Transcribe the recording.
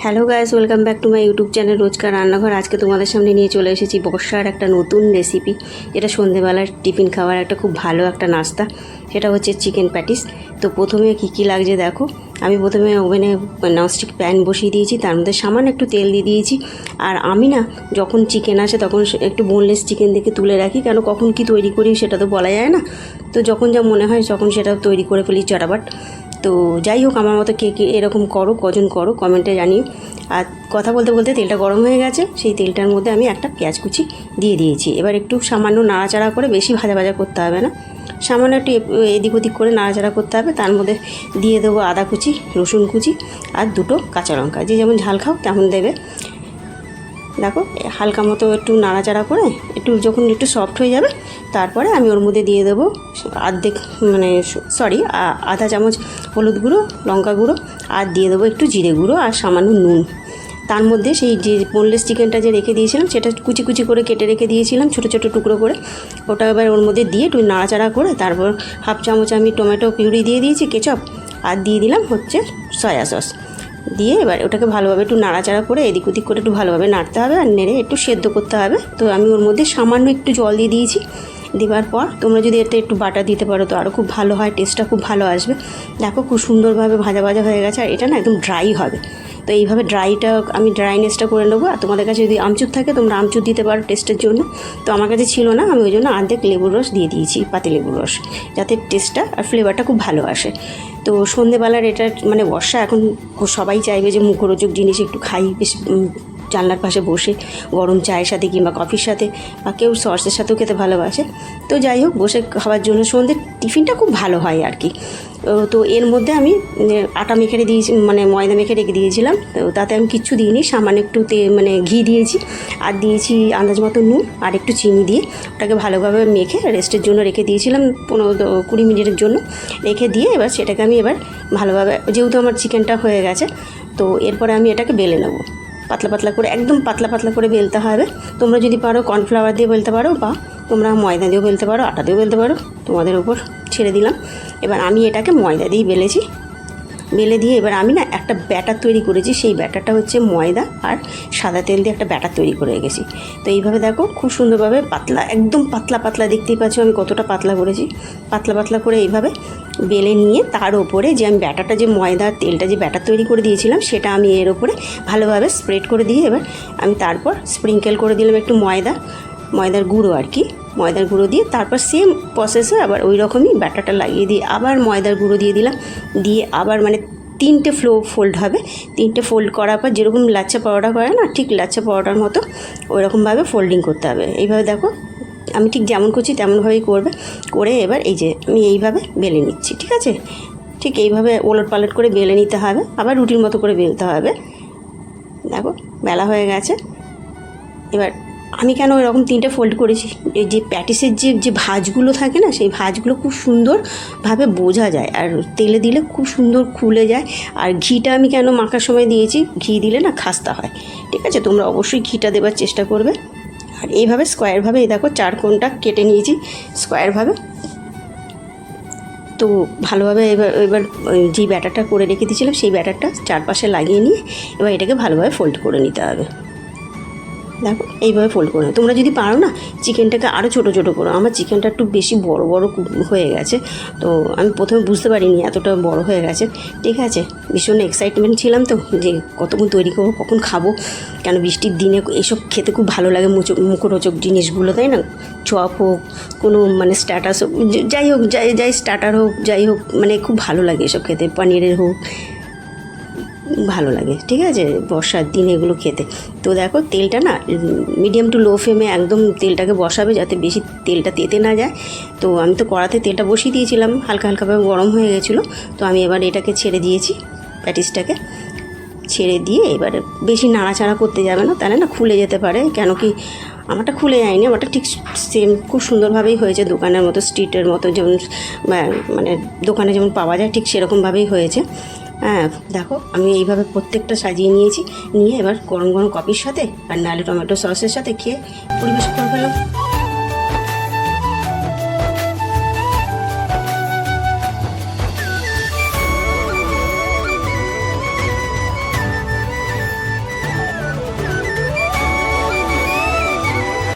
Hello guys, welcome back to my YouTube channel রোজকার রান্নাঘর। আজকে তোমাদের সামনে নিয়ে চলে এসেছি বর্ষার একটা নতুন রেসিপি, যেটা সন্ধেবেলার টিফিন খাওয়ার একটা খুব ভালো একটা নাস্তা। সেটা হচ্ছে চিকেন প্যাটিস। তো প্রথমে কী লাগছে দেখো। আমি প্রথমে ওভেনে ননস্টিক প্যান বসিয়ে দিয়েছি, তার মধ্যে সামান্য একটু তেল দিয়ে দিয়েছি। আর আমি না যখন চিকেন আসে তখন একটু বোনলেস চিকেন দেখে তুলে রাখি, কেন কখন কি তৈরি করি সেটা তো বলা যায় না। তো যখন যা মনে হয় তখন সেটা তৈরি করে ফেলি চটাপট। তো যাই হোক, আমার মতো কে কে এরকম করো, কজন করো কমেন্টে জানিও। আর কথা বলতে বলতে তেলটা গরম হয়ে গেছে, সেই তেলটার মধ্যে আমি একটা পেঁয়াজ কুচি দিয়ে দিয়েছি। এবার একটু সামান্য নাড়াচাড়া করে, বেশি ভাজা ভাজা করতে হবে না, সামান্য একটু এদিক ওদিক করে নাড়াচাড়া করতে হবে। তার মধ্যে দিয়ে দেবো আদা কুচি, রসুন কুচি আর দুটো কাঁচা লঙ্কা। যে যেমন ঝাল খাও তেমন দেবে। দেখো হালকা মতো একটু নাড়াচাড়া করে যখন একটু সফট হয়ে যাবে, তারপরে আমি ওর মধ্যে দিয়ে দেবো আধা চামচ হলুদ গুঁড়ো, লঙ্কা গুঁড়ো, আর দিয়ে দেবো একটু জিরে গুঁড়ো আর সামান্য নুন। তার মধ্যে সেই যে বোনলেস চিকেনটা যে রেখে দিয়েছিলাম, সেটা কুচি কুচি করে কেটে রেখে দিয়েছিলাম ছোটো ছোটো টুকরো করে, ওটা এবার ওর মধ্যে দিয়ে একটু নাড়াচাড়া করে, তারপর হাফ চামচ আমি টমেটো পিউরি দিয়ে দিয়েছি, কেচাপ, আর দিয়ে দিলাম হচ্ছে সয়া সস দিয়ে এবার ওটাকে ভালোভাবে একটু নাড়াচাড়া করে এদিক ওদিক করে একটু ভালোভাবে নাড়তে হবে আর নেড়ে একটু সেদ্ধ করতে হবে। তো আমি ওর মধ্যে সামান্য একটু জল দিয়ে দিয়েছি। দেওয়ার পর তোমরা যদি এতে একটু বাটার দিতে পারো তো আরও খুব ভালো হয়, টেস্টটা খুব ভালো আসবে। দেখো খুব সুন্দরভাবে ভাজা ভাজা হয়ে গেছে, আর এটা না একদম ড্রাই হবে। তো এইভাবে আমি ড্রাইনেসটা করে নেবো। আর তোমাদের কাছে যদি আমচুর থাকে তোমরা আমচুর দিতে পারো টেস্টের জন্য। তো আমার কাছে ছিল না, আমি ওই জন্য অর্ধেক লেবুর রস দিয়ে দিয়েছি, পাতি লেবুর রস, যাতে টেস্টটা আর ফ্লেভারটা খুব ভালো আসে। তো সন্ধেবেলার এটা মানে বর্ষা, এখন সবাই চাইবে যে মুখরোচক জিনিস একটু খাই, বেশ জানলার পাশে বসে গরম চায়ের সাথে কিংবা কফির সাথে, বা কেউ সসের সাথেও খেতে ভালোবাসে। তো যাই হোক, বসে খাওয়ার জন্য সন্ধ্যের টিফিনটা খুব ভালো হয় আর কি। তো এর মধ্যে আমি আটা মেখে দিয়েছি, মানে ময়দা মেখে রেখে দিয়েছিলাম। তো তাতে আমি কিচ্ছু দিইনি, সামান্য একটু ঘি দিয়েছি, আর দিয়েছি আন্দাজ মতো নুন আর একটু চিনি দিয়ে ওটাকে ভালোভাবে মেখে রেস্টের জন্য রেখে দিয়েছিলাম 15-20 মিনিটের জন্য। রেখে দিয়ে এবার সেটাকে আমি ভালোভাবে, যেহেতু আমার চিকেনটা হয়ে গেছে, তো এরপরে আমি এটাকে বেলে নেবো পাতলা পাতলা করে, একদম পাতলা পাতলা করে বেলতে হবে। তোমরা যদি পারো কর্নফ্লাওয়ার দিয়ে বেলতে পারো, বা তোমরা ময়দা দিয়েও বেলতে পারো, আটা দিয়েও বেলতে পারো, তোমাদের উপর ছেড়ে দিলাম। এবার আমি এটাকে ময়দা দিয়েই বেলেছি। বেলে দিয়ে এবার আমি না একটা ব্যাটার তৈরি করেছি। সেই ব্যাটারটা হচ্ছে ময়দা আর সাদা তেল দিয়ে একটা ব্যাটার তৈরি করে রেখেছি। তো এইভাবে দেখো খুব সুন্দরভাবে পাতলা, একদম পাতলা পাতলা, দেখতেই পাচ্ছ আমি কতটা পাতলা করেছি। পাতলা পাতলা করে এইভাবে বেলে নিয়ে তার ওপরে যে আমি ব্যাটারটা, যে ময়দার তেলটা যে ব্যাটার তৈরি করে দিয়েছিলাম, সেটা আমি এর ওপরে ভালোভাবে স্প্রেড করে দিয়ে এবার আমি তারপর স্প্রিঙ্কেল করে দিলাম একটু ময়দার গুঁড়ো আর কি। ময়দার গুঁড়ো দিয়ে তারপর সেম প্রসেসে আবার ওই রকমই ব্যাটারটা লাগিয়ে দিয়ে আবার ময়দার গুঁড়ো দিয়ে দিলাম। দিয়ে আবার মানে 3টে ফোল্ড হবে। 3টে ফোল্ড করার পর যেরকম লাচ্ছা পরোটা করে না, ঠিক লাচ্ছা পরোটার মতো ওই রকমভাবে ফোল্ডিং করতে হবে। এইভাবে দেখো আমি ঠিক যেমন করছি তেমনভাবেই করে এবার এই যে আমি এইভাবে বেলে নিচ্ছি, ঠিক আছে। ঠিক এইভাবে ওলট পালট করে বেলে নিতে হবে, আবার রুটির মতো করে বেলতে হবে। দেখো বেলা হয়ে গেছে। এবার আমি কেন এরকম 3টে ফোল্ড করেছি, এই যে প্যাটিসের যে ভাঁজগুলো থাকে না, সেই ভাঁজগুলো খুব সুন্দরভাবে বোঝা যায়, আর তেলে দিলে খুব সুন্দর খুলে যায়। আর ঘিটা আমি কেন মাখার সময় দিয়েছি, ঘি দিলে না খাস্তা হয়, ঠিক আছে। তোমরা অবশ্যই ঘিটা দেবার চেষ্টা করবে। আর এইভাবে স্কোয়ারভাবে এই দেখো 4 কোণটা কেটে নিয়েছি স্কোয়ারভাবে। তো ভালোভাবে এবার যে ব্যাটারটা করে রেখে দিয়েছিলাম, সেই ব্যাটারটা চারপাশে লাগিয়ে নিয়ে এবার এটাকে ভালোভাবে ফোল্ড করে নিতে হবে। দেখো এইভাবে ফোল্ড করে, তোমরা যদি পারো না চিকেনটাকে আরও ছোটো ছোটো করো। আমার চিকেনটা একটু বেশি বড় বড় হয়ে গেছে, তো আমি প্রথমে বুঝতে পারিনি এতটা বড় হয়ে গেছে, ঠিক আছে। ভীষণ এক্সাইটমেন্ট ছিলাম তো, যে কতক্ষণ তৈরি করবো, কখন খাবো, কেন বৃষ্টির দিনে এসব খেতে খুব ভালো লাগে, মুখরোচক জিনিসগুলো, তাই না। চপ হোক, কোনো মানে স্টার্টার হোক, যাই হোক, যাই স্টার্টার হোক, যাই হোক, মানে খুব ভালো লাগে এসব খেতে, পনিরের হোক, ভালো লাগে, ঠিক আছে, বর্ষার দিনে এগুলো খেতে। তো দেখো তেলটা না মিডিয়াম টু লো ফ্লেমে একদম তেলটাকে বসাবে, যাতে বেশি তেলটা তেতে না যায়। তো আমি তো কড়াতে তেলটা বসিয়ে দিয়েছিলাম, হালকা হালকাভাবে গরম হয়ে গেছিলো। তো আমি এবার এটাকে ছেড়ে দিয়েছি, প্যাটিসটাকে ছেড়ে দিয়ে এবারে বেশি নাড়াচাড়া করতে যাবে না, তাহলে না খুলে যেতে পারে। কেন কি আমারটা খুলে যায়নি, আমারটা ঠিক সেম খুব সুন্দরভাবেই হয়েছে, দোকানের মতো, স্ট্রিটের মতো, যেমন মানে দোকানে যেমন পাওয়া যায় ঠিক সেরকমভাবেই হয়েছে। হ্যাঁ দেখো আমি এইভাবে প্রত্যেকটা সাজিয়ে নিয়েছি, নিয়ে এবার গরম গরম কফির সাথে আর নাহলে টমেটো সসের সাথে খেয়ে পরিবেশন করে ফেললাম।